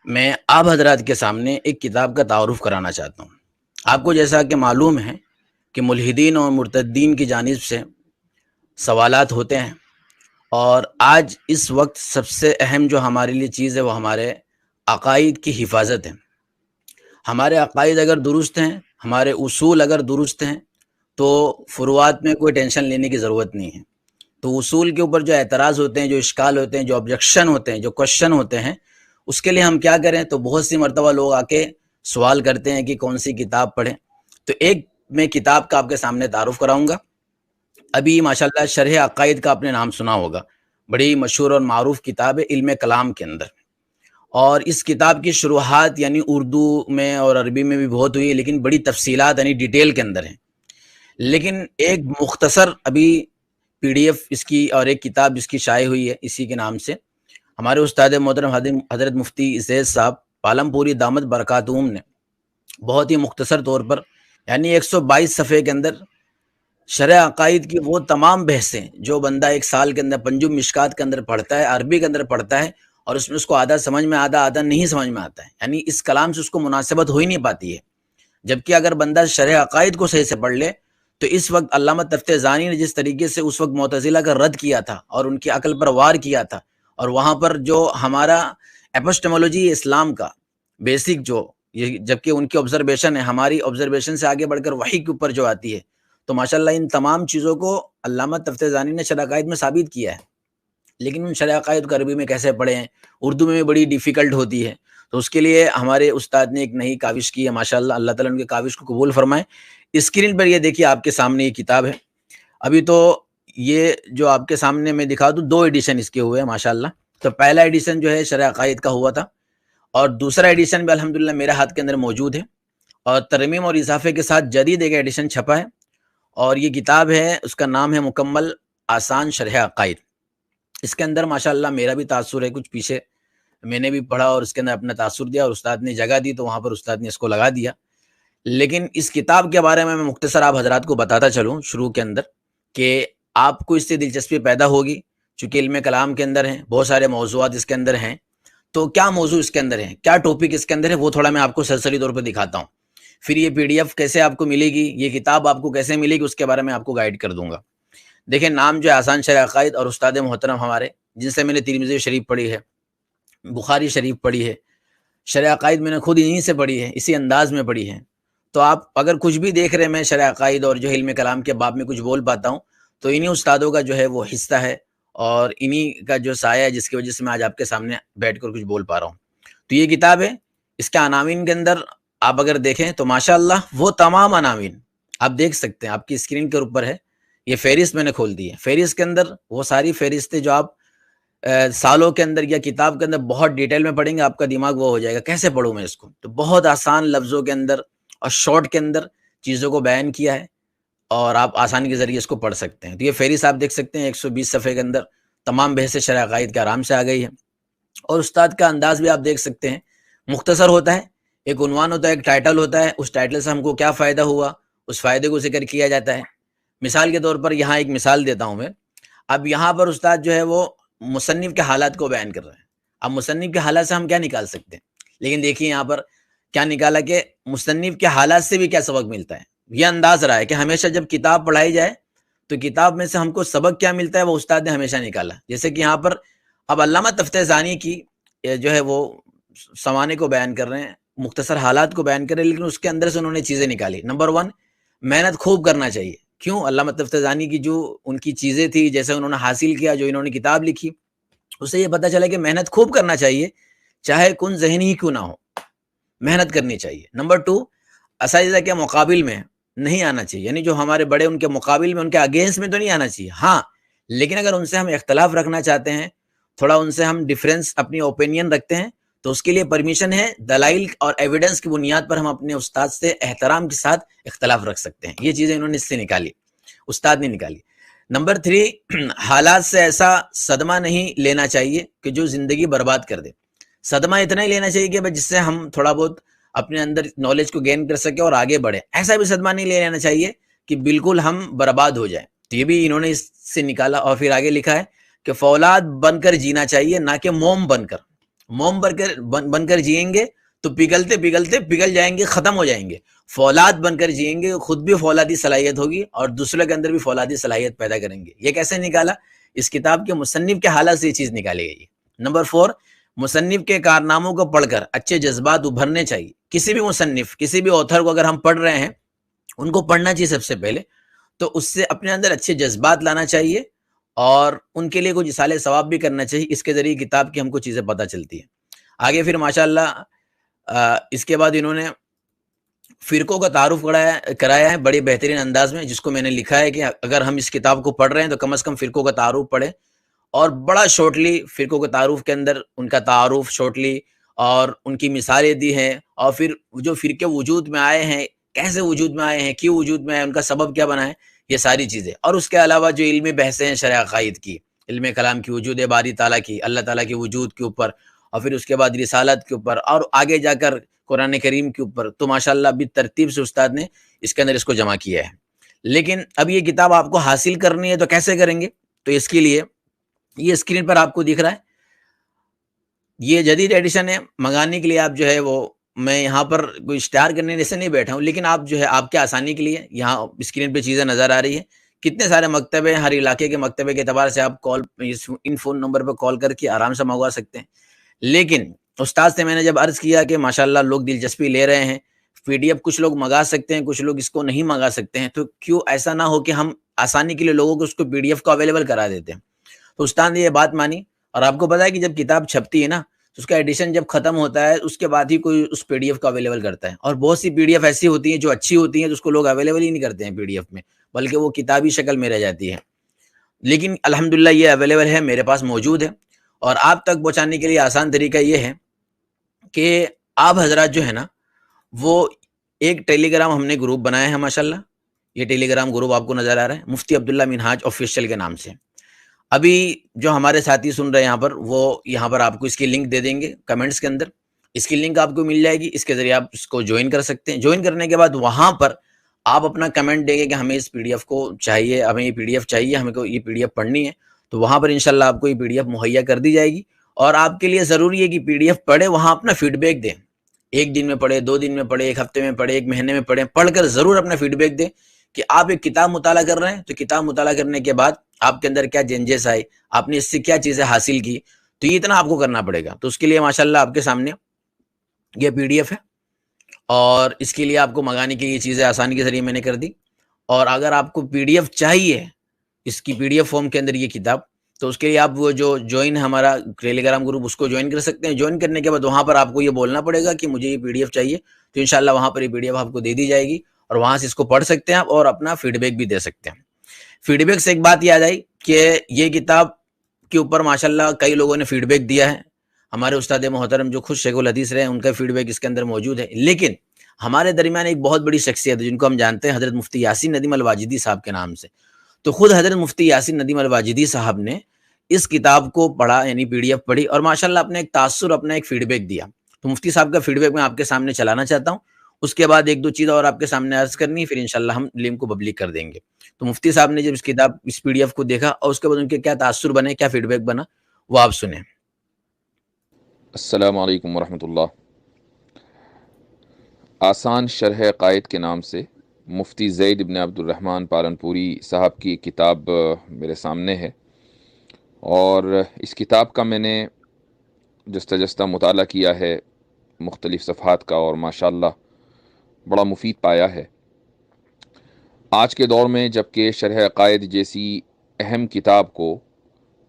میں آپ حضرات کے سامنے ایک کتاب کا تعارف کرانا چاہتا ہوں۔ آپ کو جیسا کہ معلوم ہے کہ ملحدین اور مرتدین کی جانب سے سوالات ہوتے ہیں، اور آج اس وقت سب سے اہم جو ہمارے لیے چیز ہے وہ ہمارے عقائد کی حفاظت ہے۔ ہمارے عقائد اگر درست ہیں، ہمارے اصول اگر درست ہیں، تو فروعات میں کوئی ٹینشن لینے کی ضرورت نہیں ہے۔ تو اصول کے اوپر جو اعتراض ہوتے ہیں، جو اشکال ہوتے ہیں، جو آبجیکشن ہوتے ہیں، جو کوشچن ہوتے ہیں، اس کے لیے ہم کیا کریں؟ تو بہت سی مرتبہ لوگ آ کے سوال کرتے ہیں کہ کون سی کتاب پڑھیں۔ تو ایک میں کتاب کا آپ کے سامنے تعارف کراؤں گا۔ ابھی ماشاءاللہ شرح عقائد کا آپ نے نام سنا ہوگا، بڑی مشہور اور معروف کتاب ہے علم کلام کے اندر، اور اس کتاب کی شروحات یعنی اردو میں اور عربی میں بھی بہت ہوئی ہے، لیکن بڑی تفصیلات یعنی ڈیٹیل کے اندر ہیں۔ لیکن ایک مختصر ابھی پی ڈی ایف اس کی اور ایک کتاب جس کی شائع ہوئی ہے اسی کے نام سے، ہمارے استاد محترم حضرت مفتی زید صاحب پالم پوری دامت برکاتہم نے بہت ہی مختصر طور پر یعنی 122 صفحے کے اندر شرح عقائد کی وہ تمام بحثیں جو بندہ ایک سال کے اندر پنجم مشکات کے اندر پڑھتا ہے، عربی کے اندر پڑھتا ہے، اور اس میں اس کو آدھا سمجھ میں آدھا نہیں سمجھ میں آتا ہے، یعنی اس کلام سے اس کو مناسبت ہو ہی نہیں پاتی ہے۔ جبکہ اگر بندہ شرح عقائد کو صحیح سے پڑھ لے تو اس وقت علامہ تفتزانی نے جس طریقے سے اس وقت معتزلہ کا رد کیا تھا اور ان کی عقل پر وار کیا تھا، اور وہاں پر جو ہمارا ایپسٹمولوجی اسلام کا بیسک جو جبکہ ان کی آبزرویشن ہے ہماری آبزرویشن سے آگے بڑھ کر وحی کے اوپر جو آتی ہے، تو ماشاءاللہ ان تمام چیزوں کو علامہ تفتزانی نے شرح عقائد میں ثابت کیا ہے۔ لیکن ان شرح عقائد کو عربی میں کیسے پڑھیں؟ اردو میں بھی بڑی ڈیفیکلٹ ہوتی ہے، تو اس کے لیے ہمارے استاد نے ایک نئی کاوش کی ہے، ماشاءاللہ اللہ تعالیٰ ان کے کاوش کو قبول فرمائے۔ اسکرین پر یہ دیکھیے آپ کے سامنے یہ کتاب ہے۔ ابھی تو یہ جو آپ کے سامنے میں دکھا دوں، 2 ایڈیشن اس کے ہوئے ہیں ماشاءاللہ۔ تو پہلا ایڈیشن جو ہے شرح عقائد کا ہوا تھا، اور دوسرا ایڈیشن بھی الحمدللہ میرے ہاتھ کے اندر موجود ہے، اور ترمیم اور اضافے کے ساتھ جدید ایک ایڈیشن چھپا ہے، اور یہ کتاب ہے، اس کا نام ہے مکمل آسان شرح عقائد۔ اس کے اندر ماشاءاللہ میرا بھی تاثر ہے، کچھ پیچھے میں نے بھی پڑھا اور اس کے اندر اپنا تاثر دیا، اور استاد نے جگہ دی تو وہاں پر استاد نے اس کو لگا دیا۔ لیکن اس کتاب کے بارے میں مختصر آپ حضرات کو بتاتا چلوں شروع کے اندر کہ آپ کو اس سے دلچسپی پیدا ہوگی، چونکہ علم کلام کے اندر ہیں، بہت سارے موضوعات اس کے اندر ہیں۔ تو کیا موضوع اس کے اندر ہے، کیا ٹاپک اس کے اندر ہے، وہ تھوڑا میں آپ کو سرسری طور پہ دکھاتا ہوں۔ پھر یہ پی ڈی ایف کیسے آپ کو ملے گی، یہ کتاب آپ کو کیسے ملے گی، اس کے بارے میں آپ کو گائیڈ کر دوں گا۔ دیکھیں، نام جو ہے آسان شرح عقائد، اور استاد محترم ہمارے جن سے میں نے ترمذی شریف پڑھی ہے، بخاری شریف پڑھی ہے، شرح عقائد میں نے خود انہی سے پڑھی ہے، اسی انداز میں پڑھی ہے۔ تو آپ اگر کچھ بھی دیکھ رہے ہیں میں شرح عقائد اور جو علم کلام کے باب میں کچھ بول پاتا ہوں، تو انہی استادوں کا جو ہے وہ حصہ ہے، اور انہی کا جو سایہ ہے جس کی وجہ سے میں آج آپ کے سامنے بیٹھ کر کچھ بول پا رہا ہوں۔ تو یہ کتاب ہے، اس کے عناوین کے اندر آپ اگر دیکھیں تو ماشاءاللہ وہ تمام عناوین آپ دیکھ سکتے ہیں، آپ کی اسکرین کے اوپر ہے، یہ فہرست میں نے کھول دی ہے۔ فہرست کے اندر وہ ساری فہرستیں جو آپ سالوں کے اندر یا کتاب کے اندر بہت ڈیٹیل میں پڑھیں گے، آپ کا دماغ وہ ہو جائے گا کیسے پڑھوں میں اس کو۔ تو بہت آسان لفظوں کے اندر اور شارٹ کے اندر چیزوں کو بیان کیا ہے، اور آپ آسانی کے ذریعے اس کو پڑھ سکتے ہیں۔ تو یہ فہرست آپ دیکھ سکتے ہیں 120 صفحے کے اندر تمام بحثیں شرح عقائد کے آرام سے آ گئی ہے، اور استاد کا انداز بھی آپ دیکھ سکتے ہیں، مختصر ہوتا ہے، ایک عنوان ہوتا ہے، ایک ٹائٹل ہوتا ہے، اس ٹائٹل سے ہم کو کیا فائدہ ہوا اس فائدے کو ذکر کیا جاتا ہے۔ مثال کے طور پر یہاں ایک مثال دیتا ہوں میں، اب یہاں پر استاد جو ہے وہ مصنف کے حالات کو بیان کر رہے ہیں۔ اب مصنف کے حالات سے ہم کیا نکال سکتے ہیں؟ لیکن دیکھیے یہاں پر کیا نکالا کہ مصنف کے حالات سے بھی کیا سبق ملتا ہے۔ یہ انداز رہا ہے کہ ہمیشہ جب کتاب پڑھائی جائے تو کتاب میں سے ہم کو سبق کیا ملتا ہے وہ استاد نے ہمیشہ نکالا۔ جیسے کہ یہاں پر اب علامہ تفتزانی کی جو ہے وہ سوانے کو بیان کر رہے ہیں، مختصر حالات کو بیان کر رہے ہیں، لیکن اس کے اندر سے انہوں نے چیزیں نکالی۔ نمبر 1، محنت خوب کرنا چاہیے۔ کیوں؟ علامہ تفتزانی کی جو ان کی چیزیں تھی، جیسے انہوں نے حاصل کیا، جو انہوں نے کتاب لکھی، اس سے یہ پتہ چلا کہ محنت خوب کرنا چاہیے، چاہے کن ذہنی ہی کیوں نہ ہو، محنت کرنی چاہیے۔ نمبر 2، اساتذہ کے مقابل میں نہیں آنا چاہیے، یعنی جو ہمارے بڑے ان کے مقابل میں، ان کے اگینسٹ میں تو نہیں آنا چاہیے، ہاں لیکن اگر ان سے ہم اختلاف رکھنا چاہتے ہیں، تھوڑا ان سے ہم ڈیفرنس اپنی اوپینین رکھتے ہیں، تو اس کے لیے پرمیشن ہے، دلائل اور ایویڈنس کی بنیاد پر ہم اپنے استاد سے احترام کے ساتھ اختلاف رکھ سکتے ہیں۔ یہ چیزیں انہوں نے اس سے نکالی، استاد نے نکالی۔ نمبر 3، حالات سے ایسا صدمہ نہیں لینا چاہیے کہ جو زندگی برباد کر دے۔ صدمہ اتنا ہی لینا چاہیے کہ جس سے ہم تھوڑا بہت اپنے اندر نالج کو گین کر سکے اور آگے بڑھے۔ ایسا بھی صدمہ نہیں لے لینا چاہیے کہ بالکل ہم برباد ہو جائیں۔ تو یہ بھی انہوں نے اس سے نکالا، اور پھر آگے لکھا ہے کہ فولاد بن کر جینا چاہیے، نہ کہ موم بن کر۔ موم بن کر جئیں گے تو پگھلتے پگھلتے پگھل جائیں گے، ختم ہو جائیں گے. فولاد بن کر جئیں گے، خود بھی فولادی صلاحیت ہوگی اور دوسرے کے اندر بھی فولادی صلاحیت پیدا کریں گے. یہ کیسے نکالا؟ اس کتاب کے مصنف کے حالات سے یہ چیز نکالی گئی. نمبر 4، مصنف کے کارناموں کو پڑھ کر اچھے جذبات ابھرنے چاہیے. کسی بھی مصنف، کسی بھی آتھر کو اگر ہم پڑھ رہے ہیں، ان کو پڑھنا چاہیے سب سے پہلے، تو اس سے اپنے اندر اچھے جذبات لانا چاہیے اور ان کے لیے کچھ اصالِ ثواب بھی کرنا چاہیے. اس کے ذریعے کتاب کی ہم کو چیزیں پتہ چلتی ہیں. آگے پھر ماشاءاللہ اس کے بعد انہوں نے فرقوں کا تعارف کرایا ہے بڑے بہترین انداز میں، جس کو میں نے لکھا ہے کہ اگر ہم اس کتاب کو پڑھ رہے ہیں تو کم از کم فرقوں کا تعارف پڑھیں، اور بڑا شارٹلی فرقوں کے تعارف کے اندر ان کا تعارف شارٹلی اور ان کی مثالیں دی ہیں، اور پھر جو فرقے وجود میں آئے ہیں، کیسے وجود میں آئے ہیں، کیوں وجود میں آئے، ان کا سبب کیا بنا ہے، یہ ساری چیزیں. اور اس کے علاوہ جو علمی بحثیں ہیں شرع عقائد کی، علم کلام کی، وجود باری تعالیٰ کی، اللہ تعالیٰ کے وجود کے اوپر، اور پھر اس کے بعد رسالت کے اوپر، اور آگے جا کر قرآن کریم کے اوپر، تو ماشاءاللہ بھی ترتیب سے استاد نے اس کے اندر اس کو جمع کیا ہے. لیکن اب یہ کتاب آپ کو حاصل کرنی ہے تو کیسے کریں گے؟ تو اس کے لیے یہ اسکرین پر آپ کو دکھ رہا ہے، یہ جدید ایڈیشن ہے. منگانے کے لیے آپ جو ہے وہ، میں یہاں پر کوئی اشتہار کرنے جیسے نہیں بیٹھا ہوں، لیکن آپ جو ہے آپ کے آسانی کے لیے یہاں اسکرین پہ چیزیں نظر آ رہی ہیں. کتنے سارے مکتبے، ہر علاقے کے مکتبے کے اعتبار سے آپ ان فون نمبر پہ کال کر کے آرام سے منگوا سکتے ہیں. لیکن استاد سے میں نے جب عرض کیا کہ ماشاءاللہ لوگ دلچسپی لے رہے ہیں، پی ڈی ایف کچھ لوگ منگا سکتے ہیں، کچھ لوگ اس کو نہیں منگا سکتے ہیں، تو کیوں ایسا نہ ہو کہ ہم آسانی کے لیے لوگوں کو اس کو پی ڈی ایف کو اویلیبل کرا دیتے ہیں. تو استاد نے یہ بات مانی. اور آپ کو پتا ہے کہ جب کتاب چھپتی ہے نا، تو اس کا ایڈیشن جب ختم ہوتا ہے اس کے بعد ہی کوئی اس پی ڈی ایف کو اویلیبل کرتا ہے. اور بہت سی پی ڈی ایف ایسی ہوتی ہیں جو اچھی ہوتی ہیں، تو اس کو لوگ اویلیبل ہی نہیں کرتے ہیں پی ڈی ایف میں، بلکہ وہ کتابی شکل میں رہ جاتی ہے. لیکن الحمدللہ یہ اویلیبل ہے، میرے پاس موجود ہے. اور آپ تک پہنچانے کے لیے آسان طریقہ یہ ہے کہ آپ حضرات جو ہے نا، وہ ایک ٹیلی گرام ہم نے گروپ بنایا ہے ماشاءاللہ. یہ ٹیلی گرام گروپ آپ کو نظر آ رہا ہے، مفتی عبداللہ منہاج آفیشیل کے نام سے. ابھی جو ہمارے ساتھی سن رہے ہیں یہاں پر، وہ یہاں پر آپ کو اس کی لنک دے دیں گے کمنٹس کے اندر. اس کی لنک آپ کو مل جائے گی، اس کے ذریعے آپ اس کو جوائن کر سکتے ہیں. جوائن کرنے کے بعد وہاں پر آپ اپنا کمنٹ دیں گے کہ ہمیں اس پی ڈی ایف کو چاہیے، ہمیں یہ پی ڈی ایف چاہیے، ہمیں کو یہ پی ڈی ایف پڑھنی ہے. تو وہاں پر انشاءاللہ آپ کو یہ پی ڈی ایف مہیا کر دی جائے گی. اور آپ کے لیے ضروری ہے کہ پی ڈی ایف پڑھے، وہاں اپنا فیڈ بیک دیں. ایک دن میں پڑھے، 2 دن میں پڑھے، ایک ہفتے میں پڑھے، ایک مہینے میں پڑھے، پڑھ کر ضرور اپنا فیڈ بیک دیں کہ آپ ایک کتاب مطالعہ کر رہے ہیں. تو کتاب مطالعہ کرنے کے بعد آپ کے اندر کیا چینجز آئے، آپ نے اس سے کیا چیزیں حاصل کی. تو یہ اتنا آپ کو کرنا پڑے گا. تو اس کے لیے ماشاءاللہ آپ کے سامنے یہ پی ڈی ایف ہے، اور اس کے لیے آپ کو منگانے کی یہ چیزیں آسانی کے ذریعے میں نے کر دی. اور اگر آپ کو پی ڈی ایف چاہیے، اس کی پی ڈی ایف فارم کے اندر یہ کتاب، تو اس کے لیے آپ وہ جو جوائن ہے ہمارا ٹیلی گرام گروپ، اس کو جوائن کر سکتے ہیں. جوائن کرنے کے بعد وہاں پر آپ کو یہ بولنا پڑے گا کہ مجھے یہ پی ڈی ایف چاہیے. تو انشاءاللہ وہاں پر یہ پی ڈی ایف آپ کو دے دی جائے گی، اور وہاں سے اس کو پڑھ سکتے ہیں آپ، اور اپنا فیڈ بیک بھی دے سکتے ہیں. فیڈ بیک سے ایک بات یاد آئی کہ یہ کتاب کے اوپر ماشاءاللہ کئی لوگوں نے فیڈ بیک دیا ہے. ہمارے استاد محترم جو خود شیخ الحدیث رہے ہیں، ان کا فیڈ بیک اس کے اندر موجود ہے. لیکن ہمارے درمیان ایک بہت بڑی شخصیت ہے جن کو ہم جانتے ہیں، حضرت مفتی یاسین ندیم الواجدی صاحب کے نام سے. تو خود حضرت مفتی یاسین ندیم الواجدی صاحب نے اس کتاب کو پڑھا، یعنی پی ڈی ایف پڑھی، اور ماشاءاللہ اپنے ایک تاثر، اپنا ایک فیڈ بیک دیا. تو مفتی صاحب کا فیڈ بیک میں آپ کے سامنے چلانا چاہتا ہوں. اس کے بعد ایک دو چیز اور آپ کے سامنے عرض کرنی ہے، پھر انشاءاللہ ہم لنک کو پبلک کر دیں گے. تو مفتی صاحب نے جب اس کتاب، اس پی ڈی ایف کو دیکھا، اور اس کے بعد ان کے کیا تاثر بنے، کیا فیڈ بیک بنا، وہ آپ سنیں. السلام علیکم ورحمۃ اللہ. آسان شرح عقائد کے نام سے مفتی زید ابن عبد الرحمن پالنپوری صاحب کی کتاب میرے سامنے ہے، اور اس کتاب کا میں نے جستہ جستہ مطالعہ کیا ہے مختلف صفحات کا، اور ماشاءاللہ بڑا مفید پایا ہے. آج کے دور میں جب کہ شرح عقائد جیسی اہم کتاب کو،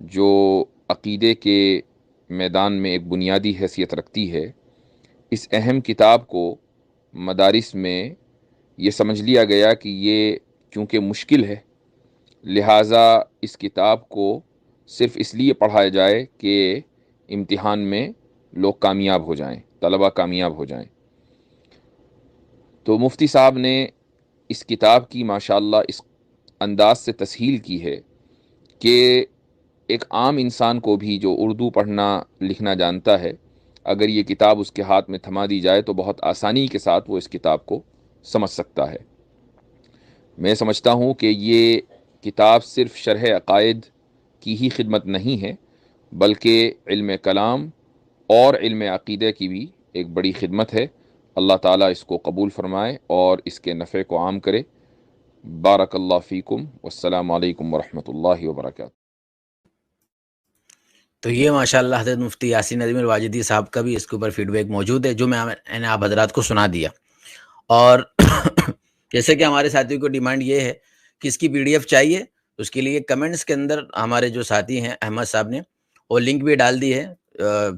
جو عقیدے کے میدان میں ایک بنیادی حیثیت رکھتی ہے، اس اہم کتاب کو مدارس میں یہ سمجھ لیا گیا کہ یہ چونکہ مشکل ہے، لہٰذا اس کتاب کو صرف اس لیے پڑھایا جائے کہ امتحان میں لوگ کامیاب ہو جائیں، طلبہ کامیاب ہو جائیں. تو مفتی صاحب نے اس کتاب کی ماشاءاللہ اس انداز سے تسہیل کی ہے کہ ایک عام انسان کو بھی جو اردو پڑھنا لکھنا جانتا ہے، اگر یہ کتاب اس کے ہاتھ میں تھما دی جائے تو بہت آسانی کے ساتھ وہ اس کتاب کو سمجھ سکتا ہے. میں سمجھتا ہوں کہ یہ کتاب صرف شرح عقائد کی ہی خدمت نہیں ہے، بلکہ علم کلام اور علم عقیدہ کی بھی ایک بڑی خدمت ہے. اللہ تعالیٰ اس کو قبول فرمائے اور اس کے نفع کو عام کرے. بارک اللہ فیکم، والسلام علیکم ورحمۃ اللہ وبرکاتہ. تو یہ ماشاءاللہ حضرت مفتی یاسین ندیم الواجدی صاحب کا بھی اس کے اوپر فیڈ بیک موجود ہے جو میں نے آپ حضرات کو سنا دیا. اور جیسے کہ ہمارے ساتھیوں کو ڈیمانڈ یہ ہے کہ اس کی پی ڈی ایف چاہیے، اس کے لیے کمنٹس کے اندر ہمارے جو ساتھی ہیں احمد صاحب نے وہ لنک بھی ڈال دی ہے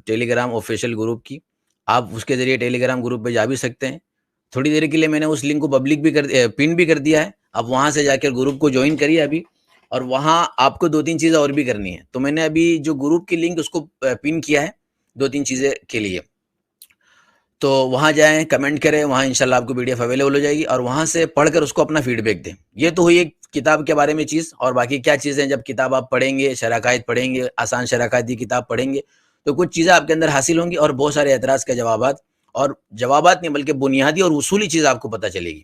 ٹیلی گرام آفیشیل گروپ کی. آپ اس کے ذریعے ٹیلی گرام گروپ پہ جا بھی سکتے ہیں. تھوڑی دیر کے لیے میں نے اس لنک کو پبلک بھی پن بھی کر دیا ہے. اب وہاں سے جا کر گروپ کو جوائن کریے ابھی، اور وہاں آپ کو 2-3 چیزیں اور بھی کرنی ہے. تو میں نے ابھی جو گروپ کی لنک اس کو پن کیا ہے 2-3 چیزیں کے لیے. تو وہاں جائیں، کمنٹ کریں، وہاں انشاءاللہ آپ کو پی ڈی ایف اویلیبل ہو جائے گی، اور وہاں سے پڑھ کر اس کو اپنا فیڈ بیک دیں. یہ تو ہوئی ایک کتاب کے بارے میں چیز. اور باقی کیا چیزیں جب کتاب آپ پڑھیں گے، شرح پڑھیں گے، آسان شرح کی کتاب پڑھیں گے تو کچھ چیزیں آپ کے اندر حاصل ہوں گی، اور بہت سارے اعتراض کے جوابات، اور جوابات نہیں بلکہ بنیادی اور اصولی چیز آپ کو پتہ چلے گی.